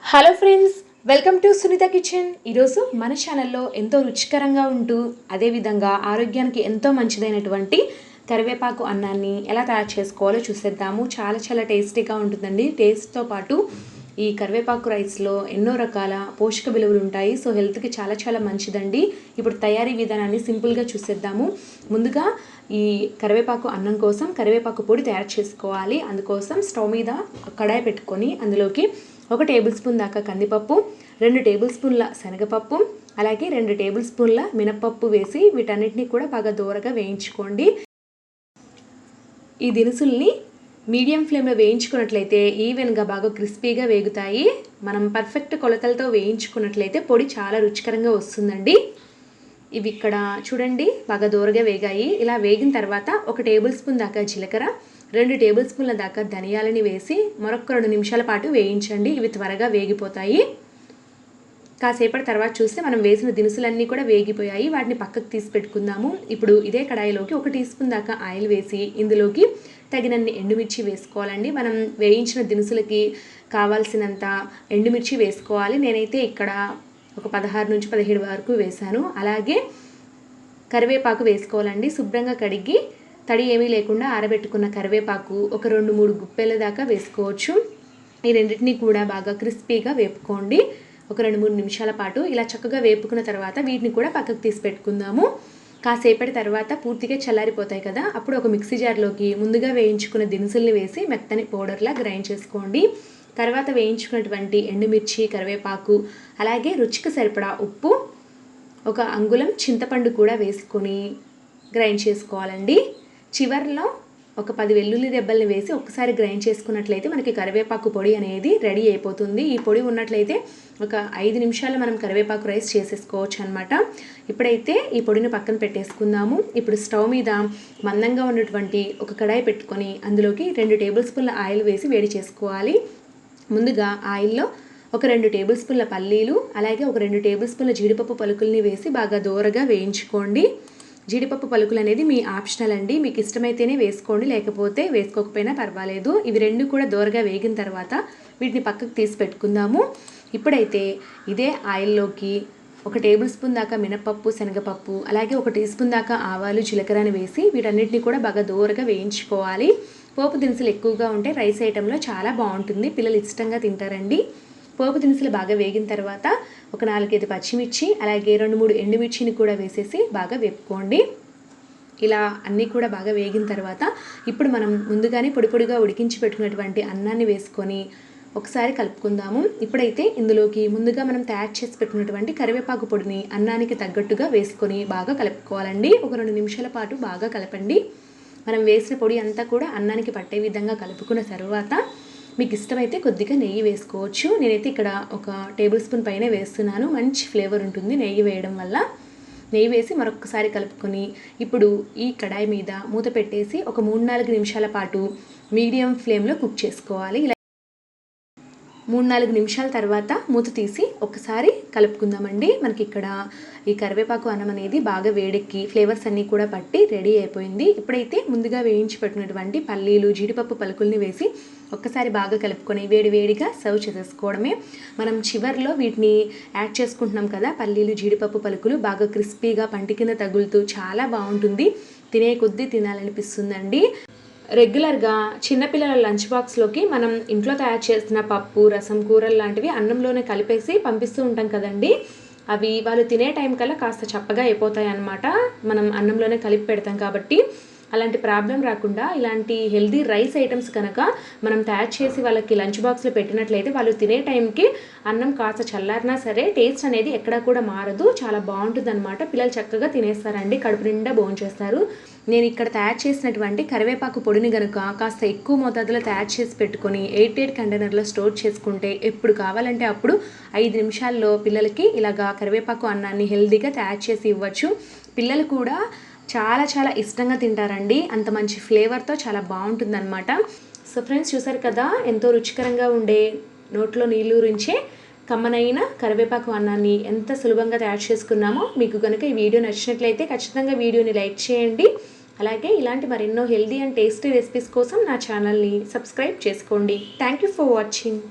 Hello friends, welcome to Sunitha kitchen. ఈరోజు మన ఛానల్లో ఎంతో రుచికరంగా ఉంటూ అదేవిధంగా ఆరోగ్యానికి ఎంతో మంచిదైనటువంటి కరివేపాకు అన్నాన్ని ఎలా తయారు చేసుకోవాలో చూసేద్దాము. చాలా చాలా టేస్టీగా ఉంటుందండి. టేస్ట్తో పాటు ఈ కరివేపాకు రైస్లో ఎన్నో రకాల పోషక విలువలు ఉంటాయి. సో హెల్త్కి చాలా చాలా మంచిదండి. ఇప్పుడు తయారీ విధానాన్ని సింపుల్గా చూసేద్దాము. ముందుగా ఈ కరివేపాకు అన్నం కోసం కరివేపాకు పొడి తయారు చేసుకోవాలి. అందుకోసం స్టవ్ మీద కడాయి పెట్టుకొని అందులోకి 1 టేబుల్ స్పూన్ దాకా కందిపప్పు, 2 టేబుల్ స్పూన్ల శనగపప్పు, అలాగే 2 టేబుల్ స్పూన్ల మినపప్పు వేసి వీటన్నిటిని కూడా బాగా దోరగా వేయించుకోండి. ఈ దినుసుల్ని మీడియం ఫ్లేమ్లో వేయించుకున్నట్లయితే ఈవెన్గా బాగా క్రిస్పీగా వేగుతాయి. మనం పర్ఫెక్ట్ కొలతలతో వేయించుకున్నట్లయితే పొడి చాలా రుచికరంగా వస్తుందండి. ఇవి ఇక్కడ చూడండి బాగా దోరగా వేగాయి. ఇలా వేగిన తర్వాత 1 టేబుల్ స్పూన్ దాకా జీలకర్ర, 2 టేబుల్ స్పూన్ల దాకా ధనియాలని వేసి మరొక 2 నిమిషాల పాటు వేయించండి. ఇవి త్వరగా వేగిపోతాయి. కాసేపటి తర్వాత చూస్తే మనం వేసిన దినుసులన్నీ కూడా వేగిపోయాయి. వాటిని పక్కకు తీసి పెట్టుకుందాము. ఇప్పుడు ఇదే కడాయిలోకి 1 టీ స్పూన్ దాకా ఆయిల్ వేసి ఇందులోకి తగినన్ని ఎండుమిర్చి వేసుకోవాలండి. మనం వేయించిన దినుసులకి కావాల్సినంత ఎండుమిర్చి వేసుకోవాలి. నేనైతే ఇక్కడ ఒక 16 నుంచి 17 వరకు వేశాను. అలాగే కరివేపాకు వేసుకోవాలండి. శుభ్రంగా కడిగి తడి ఏమీ లేకుండా ఆరబెట్టుకున్న కరివేపాకు ఒక 2-3 గుప్పెల దాకా వేసుకోవచ్చు. ఈ రెండింటిని కూడా బాగా క్రిస్పీగా వేపుకోండి. ఒక 2-3 నిమిషాల పాటు ఇలా చక్కగా వేపుకున్న తర్వాత వీటిని కూడా పక్కకు తీసి పెట్టుకుందాము. కాసేపటి తర్వాత పూర్తిగా చల్లారిపోతాయి కదా, అప్పుడు ఒక మిక్సీ జార్లోకి ముందుగా వేయించుకున్న దినుసుల్ని వేసి మెత్తని పౌడర్లా గ్రైండ్ చేసుకోండి. తర్వాత వేయించుకున్నటువంటి ఎండుమిర్చి, కరివేపాకు, అలాగే రుచికి సరిపడా ఉప్పు, 1 అంగుళం చింతపండు కూడా వేసుకొని గ్రైండ్ చేసుకోవాలండి. చివర్లో ఒక 10 వెల్లుల్లి రెబ్బల్ని వేసి ఒక్కసారి గ్రైండ్ చేసుకున్నట్లయితే మనకి కరివేపాకు పొడి అనేది రెడీ అయిపోతుంది. ఈ పొడి ఉన్నట్లయితే ఒక 5 నిమిషాలు మనం కరివేపాకు రైస్ చేసేసుకోవచ్చు అనమాట. ఇప్పుడైతే ఈ పొడిని పక్కన పెట్టేసుకుందాము. ఇప్పుడు స్టవ్ మీద మందంగా ఉన్నటువంటి ఒక కడాయి పెట్టుకొని అందులోకి 2 టేబుల్ స్పూన్ల ఆయిల్ వేసి వేడి చేసుకోవాలి. ముందుగా ఆయిల్లో ఒక 2 టేబుల్ స్పూన్ల పల్లీలు, అలాగే ఒక 2 టేబుల్ స్పూన్ల జీడిపప్పు పలుకుల్ని వేసి బాగా దోరగా వేయించుకోండి. జీడిపప్పు పలుకులు అనేది మీ ఆప్షనల్ అండి. మీకు ఇష్టమైతేనే వేసుకోండి, లేకపోతే వేసుకోకపోయినా పర్వాలేదు. ఇవి రెండు కూడా దోరగా వేగిన తర్వాత వీటిని పక్కకు తీసి పెట్టుకుందాము. ఇప్పుడైతే ఇదే ఆయిల్లోకి 1 టేబుల్ స్పూన్ దాకా మినపప్పు, శనగపప్పు, అలాగే 1 టీ స్పూన్ దాకా ఆవాలు, జీలకర్రని వేసి వీటన్నిటిని కూడా బాగా దోరగా వేయించుకోవాలి. పోపు దినుసులు ఎక్కువగా ఉంటే రైస్ ఐటెంలో చాలా బాగుంటుంది. పిల్లలు ఇష్టంగా తింటారండి. పోపు దినుసులు బాగా వేగిన తర్వాత ఒక 4-5 పచ్చిమిర్చి, అలాగే 2-3 ఎండుమిర్చిని కూడా వేసేసి బాగా వేపుకోండి. ఇలా అన్నీ కూడా బాగా వేగిన తర్వాత ఇప్పుడు మనం ముందుగానే పొడి పొడిగా ఉడికించి పెట్టుకున్నటువంటి అన్నాన్ని వేసుకొని ఒకసారి కలుపుకుందాము. ఇప్పుడైతే ఇందులోకి ముందుగా మనం తయారు చేసి పెట్టుకున్నటువంటి కరివేపాకు పొడిని అన్నానికి తగ్గట్టుగా వేసుకొని బాగా కలుపుకోవాలండి. ఒక 2 నిమిషాల పాటు బాగా కలపండి. మనం వేసిన పొడి అంతా కూడా అన్నానికి పట్టే విధంగా కలుపుకున్న తర్వాత మీకు ఇష్టమైతే కొద్దిగా నెయ్యి వేసుకోవచ్చు. నేనైతే ఇక్కడ ఒక టేబుల్ స్పూన్ పైన వేస్తున్నాను. మంచి ఫ్లేవర్ ఉంటుంది నెయ్యి వేయడం వల్ల. నెయ్యి వేసి మరొకసారి కలుపుకొని ఇప్పుడు ఈ కడాయి మీద మూత పెట్టేసి ఒక 3-4 నిమిషాల పాటు మీడియం ఫ్లేమ్లో కుక్ చేసుకోవాలి. 3-4 నిమిషాల తర్వాత మూత తీసి ఒకసారి కలుపుకుందామండి. మనకి ఇక్కడ ఈ కరివేపాకు అన్నం అనేది బాగా వేడెక్కి ఫ్లేవర్స్ అన్నీ కూడా పట్టి రెడీ అయిపోయింది. ఇప్పుడైతే ముందుగా వేయించి పెట్టినటువంటి పల్లీలు, జీడిపప్పు పలుకుల్ని వేసి ఒక్కసారి బాగా కలుపుకొని వేడివేడిగా సర్వ్ చేసేసుకోవడమే. మనం చివర్లో వీటిని యాడ్ చేసుకుంటున్నాం కదా, పల్లీలు, జీడిపప్పు పలుకులు బాగా క్రిస్పీగా పంటి కింద తగులుతూ చాలా బాగుంటుంది. తినే కొద్దీ తినాలనిపిస్తుందండి. రెగ్యులర్గా చిన్నపిల్లల లంచ్ బాక్స్లోకి మనం ఇంట్లో తయారు చేసిన పప్పు, రసం, కూరలు లాంటివి అన్నంలోనే కలిపేసి పంపిస్తూ ఉంటాం కదండి. అవి వాళ్ళు తినే టైం కల్లా కాస్త చప్పగా అయిపోతాయి అన్నమాట. మనం అన్నంలోనే కలిపి పెడతాం కాబట్టి అలాంటి ప్రాబ్లం రాకుండా ఇలాంటి హెల్దీ రైస్ ఐటమ్స్ కనుక మనం తయారు చేసి వాళ్ళకి లంచ్ బాక్స్లో పెట్టినట్లయితే వాళ్ళు తినే టైంకి అన్నం కాస్త చల్లారినా సరే టేస్ట్ అనేది ఎక్కడా కూడా మారదు. చాలా బాగుంటుంది అనమాట. పిల్లలు చక్కగా తినేస్తారండి, కడుపు నిండా భోంచేస్తారు. నేను ఇక్కడ తయారు చేసినటువంటి కరివేపాకు పొడిని కనుక కాస్త ఎక్కువ మోతాదులో తయారు చేసి పెట్టుకొని 8 కంటైనర్లో స్టోర్ చేసుకుంటే ఎప్పుడు కావాలంటే అప్పుడు 5 నిమిషాల్లో పిల్లలకి ఇలాగా కరివేపాకు అన్నాన్ని హెల్దీగా తయారు చేసి ఇవ్వచ్చు. పిల్లలు కూడా చాలా చాలా ఇష్టంగా తింటారండి. అంత మంచి ఫ్లేవర్తో చాలా బాగుంటుందన్నమాట. సో ఫ్రెండ్స్, చూసారు కదా ఎంతో రుచికరంగా ఉండే నోట్లో నీళ్ళూరించే కమ్మనైన కరివేపాకు అన్నాన్ని ఎంత సులభంగా తయారు చేసుకున్నామో. మీకు కనుక ఈ వీడియో నచ్చినట్లయితే ఖచ్చితంగా వీడియోని లైక్ చేయండి. అలాగే ఇలాంటి మరెన్నో హెల్దీ అండ్ టేస్టీ రెసిపీస్ కోసం నా ఛానల్ని సబ్స్క్రైబ్ చేసుకోండి. Thank you for watching.